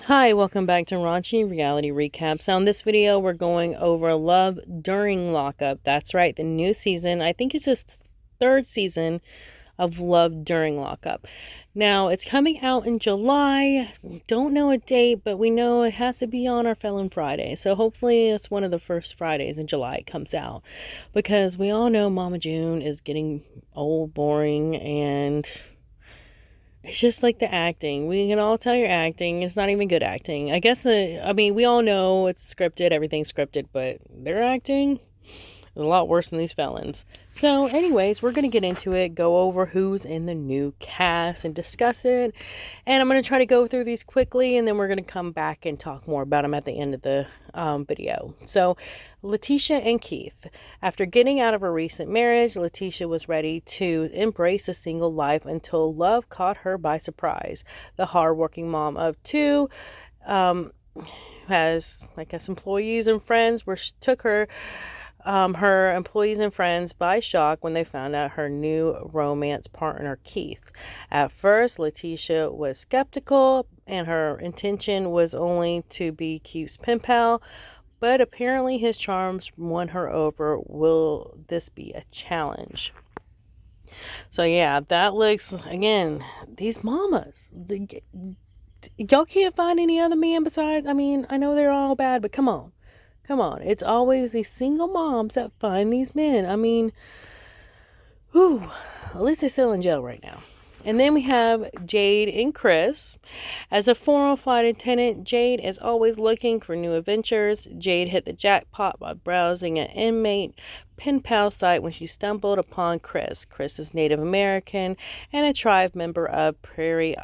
Hi, welcome back to Raunchy Reality Recaps. Now, in this video, we're going over Love During Lockup. That's right, the new season. I think it's the third season of Love During Lockup. Now, it's coming out in July. Don't know a date, but we know it has to be on our Felon Friday. So hopefully it's one of the first Fridays in July it comes out. Because we all know Mama June is getting old, boring, and it's just like the acting. We can all tell you're acting. It's not even good acting. We all know it's scripted, everything's scripted, but their acting is a lot worse than these felons. So, anyways, we're going to get into it, go over who's in the new cast and discuss it. And I'm going to try to go through these quickly, and then we're going to come back and talk more about them at the end of the video. So, Letitia and Keith. After getting out of a recent marriage, Letitia was ready to embrace a single life until love caught her by surprise. The hardworking mom of two has, I guess, employees and friends took her employees and friends by shock when they found out her new romance partner, Keith. At first, Letitia was skeptical, and her intention was only to be Keith's pen pal, but apparently his charms won her over. Will this be a challenge? So yeah, that looks, again, these mamas. Y'all can't find any other man besides, I know they're all bad, but come on. Come on. It's always these single moms that find these men. Whew. At least they're still in jail right now. And then we have Jade and Chris. As a former flight attendant, Jade is always looking for new adventures. Jade hit the jackpot by browsing an inmate pen pal site when she stumbled upon Chris. Chris is Native American and a tribe member of Prairie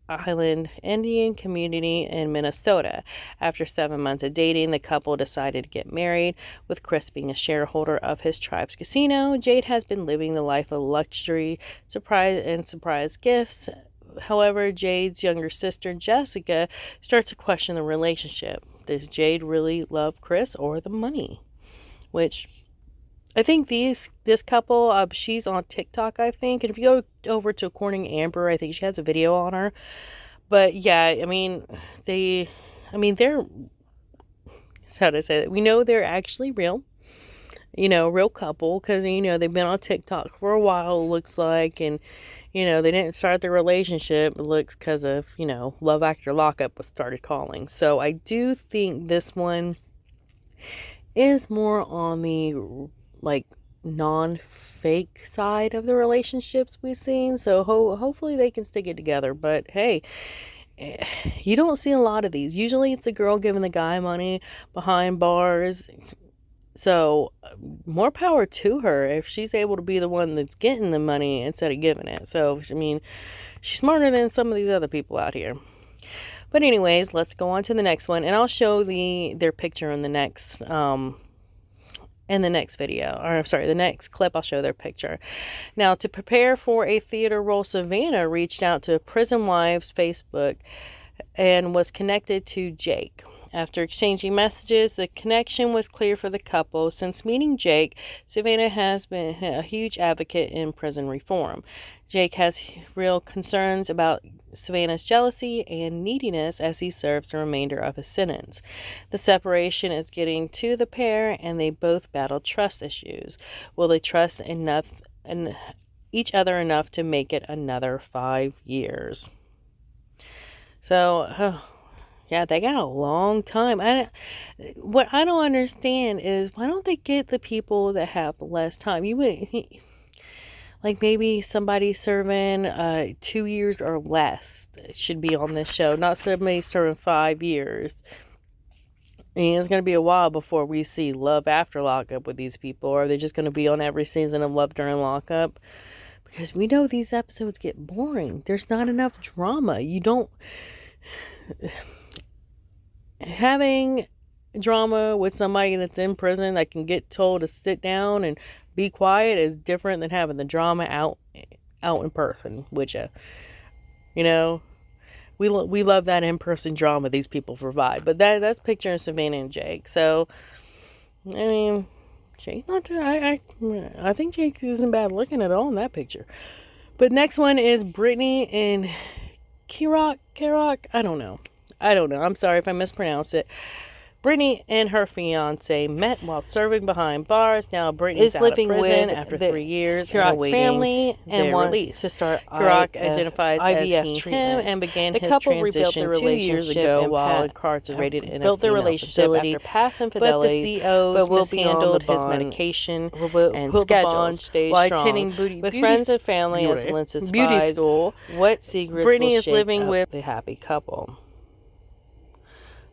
Island Indian community in Minnesota. After 7 months of dating, the couple decided to get married. With Chris being a shareholder of his tribe's casino, Jade has been living the life of luxury, surprise gifts. However, Jade's younger sister, Jessica, starts to question the relationship. Does Jade really love Chris or the money? Which I think this couple, she's on TikTok, I think. And if you go over to According Amber, I think she has a video on her. But yeah, they're, how to say that? We know they're actually real, real couple, because, they've been on TikTok for a while, looks like. And, they didn't start their relationship, it looks, because of, Love After Lockup was started calling. So I do think this one is more on the non-fake side of the relationships we've seen. So hopefully they can stick it together. But hey, you don't see a lot of these. Usually it's the girl giving the guy money behind bars. So more power to her if she's able to be the one that's getting the money instead of giving it. So she's smarter than some of these other people out here. But anyways, let's go on to the next one, and I'll show their picture in the next video, or I'm sorry, the next clip. I'll show their picture. Now, to prepare for a theater role, Savannah reached out to Prison Wives Facebook and was connected to Jake. After exchanging messages, the connection was clear for the couple. Since meeting Jake, Savannah has been a huge advocate in prison reform. Jake has real concerns about Savannah's jealousy and neediness as he serves the remainder of his sentence. The separation is getting to the pair, and they both battle trust issues. Will they trust each other enough to make it another 5 years? So, yeah, they got a long time. What I don't understand is, why don't they get the people that have less time? Like maybe somebody serving 2 years or less should be on this show, not somebody serving 5 years. And it's going to be a while before we see Love After Lockup with these people. Or are they just going to be on every season of Love During Lockup? Because we know these episodes get boring. There's not enough drama. Having drama with somebody that's in prison that can get told to sit down and be quiet is different than having the drama out in person, which we love that in-person drama these people provide. But that's picturing Savannah and Jake. So Jake's not I think Jake isn't bad looking at all in that picture. But next one is Brittany and Kirok, I don't know. I don't know. I'm sorry if I mispronounced it. Brittany and her fiance met while serving behind bars. Now Brittany's out of prison after 3 years and awaiting family and wants to start Hirak identifies as him and began his transition 2 years ago while incarcerated in a female facility. After past infidelities, but the COs mishandled his medication and schedule while attending with friends and family as Lynch's beauty school. What secrets Brittany is living with the happy couple?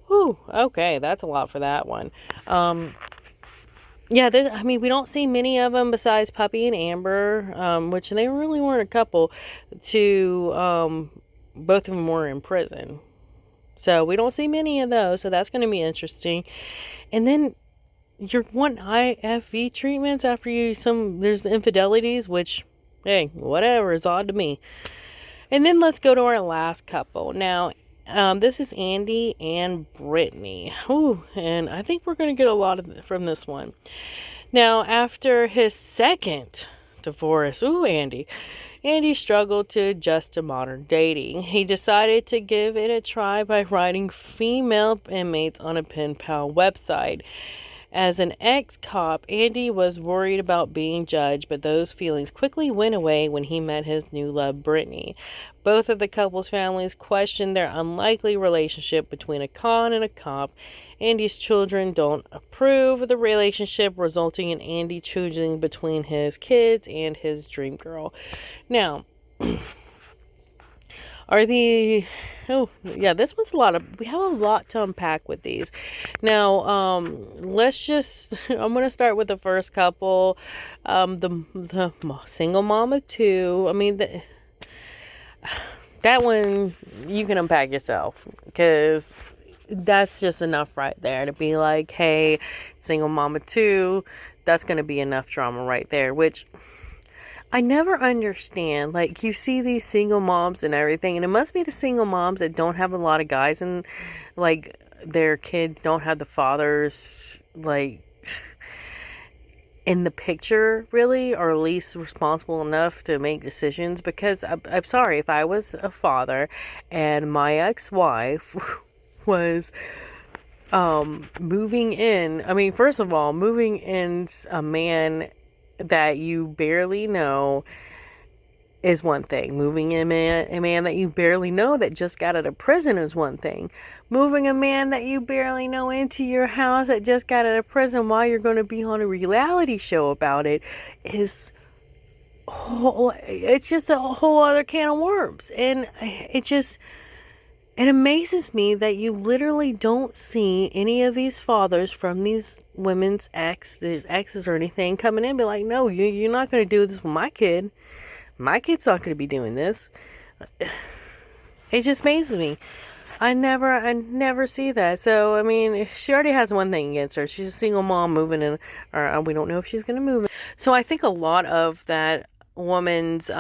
Whew, okay, that's a lot for that one. Yeah, I mean, we don't see many of them besides Puppy and Amber, which they really weren't a couple. Both of them were in prison. So we don't see many of those, so that's going to be interesting. And then you're wanting IFV treatments after there's the infidelities, which, hey, whatever, is odd to me. And then let's go to our last couple. Now, this is Andy and Brittany. Ooh, and I think we're going to get a lot from this one. Now, after his second divorce, Andy struggled to adjust to modern dating. He decided to give it a try by writing female inmates on a pen pal website. As an ex-cop, Andy was worried about being judged, but those feelings quickly went away when he met his new love, Brittany. Both of the couple's families questioned their unlikely relationship between a con and a cop. Andy's children don't approve of the relationship, resulting in Andy choosing between his kids and his dream girl. Now, this one's we have a lot to unpack with these. Now, I'm going to start with the first couple, the single mom of two. I mean, that one, you can unpack yourself, because that's just enough right there to be like, hey, single mom of two, that's going to be enough drama right there, which I never understand. Like, you see these single moms and everything, and it must be the single moms that don't have a lot of guys, and like their kids don't have the fathers like in the picture, really, or at least responsible enough to make decisions. Because I'm sorry, if I was a father and my ex-wife was moving in, I mean, first of all, moving in a man that you barely know is one thing. Moving a man that you barely know that just got out of prison is one thing. Moving a man that you barely know into your house that just got out of prison while you're going to be on a reality show about it it's just a whole other can of worms. And it amazes me that you literally don't see any of these fathers from these women's exes or anything coming in and be like, no, you're not going to do this with my kid. My kid's not going to be doing this. It just amazes me. I never see that. So, I mean, she already has one thing against her. She's a single mom moving in, or we don't know if she's going to move. So I think a lot of that woman's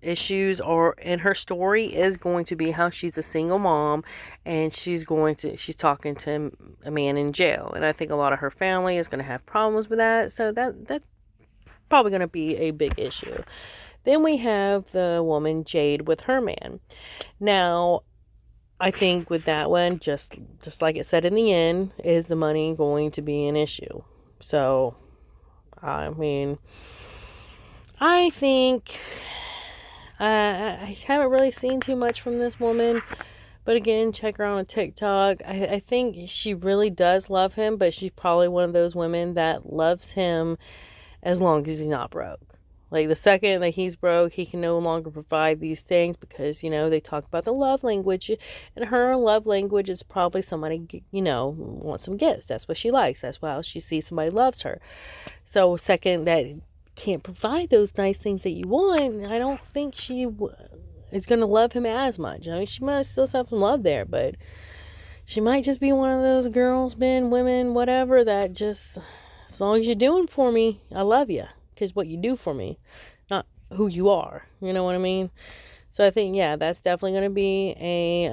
issues or in her story is going to be how she's a single mom and she's talking to a man in jail, and I think a lot of her family is going to have problems with that. So that's probably going to be a big issue. Then we have the woman Jade with her man. Now, I think with that one, just like it said in the end, is the money going to be an issue? So, I mean, I think I haven't really seen too much from this woman. But again, check her out on TikTok. I think she really does love him, but she's probably one of those women that loves him as long as he's not broke. Like, the second that he's broke, he can no longer provide these things because, they talk about the love language. And her love language is probably somebody, wants some gifts. That's what she likes. That's how she sees somebody loves her. So, second that can't provide those nice things that you want, I don't think she is going to love him as much. I mean, she might still have some love there, but she might just be one of those girls, men, women, whatever, that just, as long as you're doing for me, I love you. Because what you do for me, not who you are. You know what I mean? So I think, yeah, that's definitely going to be a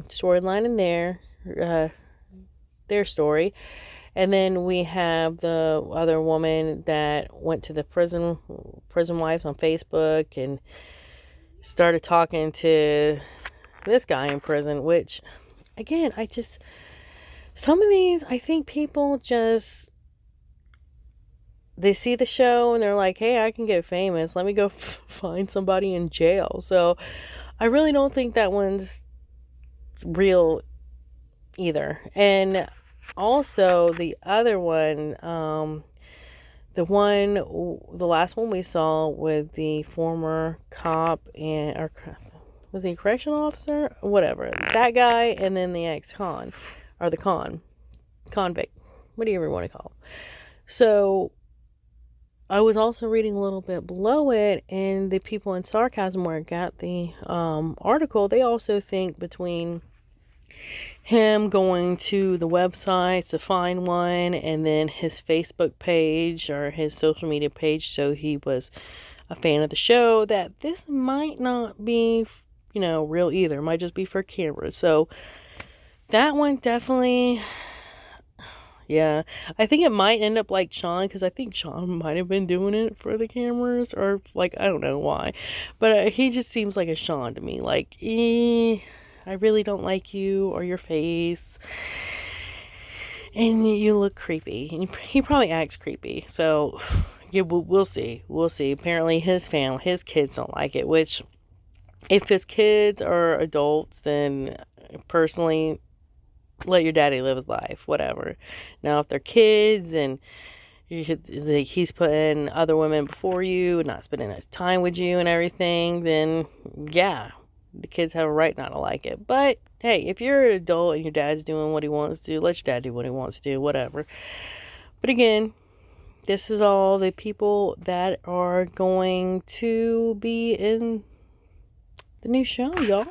storyline in their story. And then we have the other woman that went to the prison wives on Facebook and started talking to this guy in prison, which again, some of these, I think people just, they see the show and they're like, hey, I can get famous. Let me go find somebody in jail. So I really don't think that one's real either. And also the other one, the last one we saw with the former cop or was he a correctional officer? Whatever. That guy, and then the ex-con, or the convict, whatever you want to call him. So I was also reading a little bit below it, and the people in Sarcasm where I got the article, they also think between him going to the website to find one, and then his Facebook page or his social media page, so he was a fan of the show, that this might not be, real either. It might just be for cameras. So that one definitely, yeah. I think it might end up like Sean, because I think Sean might have been doing it for the cameras, or like, I don't know why. But he just seems like a Sean to me. Like, I really don't like you or your face. And you look creepy. And he probably acts creepy. So, yeah, we'll see. We'll see. Apparently his kids don't like it, which, if his kids are adults, then personally, let your daddy live his life, whatever. Now, if they're kids and he's putting other women before you and not spending time with you and everything, then yeah, the kids have a right not to like it. But hey, if you're an adult and your dad's doing what he wants to do, let your dad do what he wants to do, whatever. But again, this is all the people that are going to be in the new show, y'all.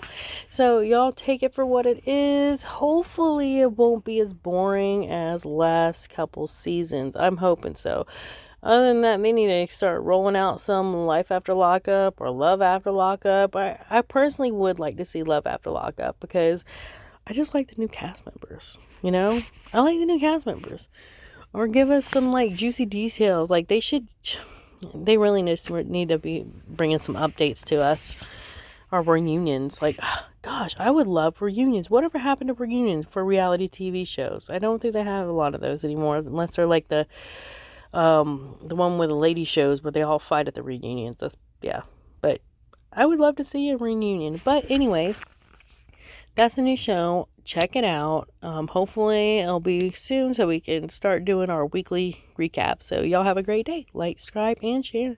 So y'all take it for what it is. Hopefully it won't be as boring as last couple seasons. I'm hoping so. Other than that, they need to start rolling out some Life After Lockup or Love After Lockup. I personally would like to see Love After Lockup, because I just like the new cast members, I like the new cast members. Or give us some like juicy details. Like they really need to be bringing some updates to us. Or reunions. Like, gosh, I would love reunions. Whatever happened to reunions for reality TV shows? I don't think they have a lot of those anymore, unless they're like the one with the lady shows where they all fight at the reunions. Yeah. But I would love to see a reunion. But anyway, that's a new show. Check it out. Hopefully it'll be soon so we can start doing our weekly recap. So y'all have a great day. Like, subscribe, and share.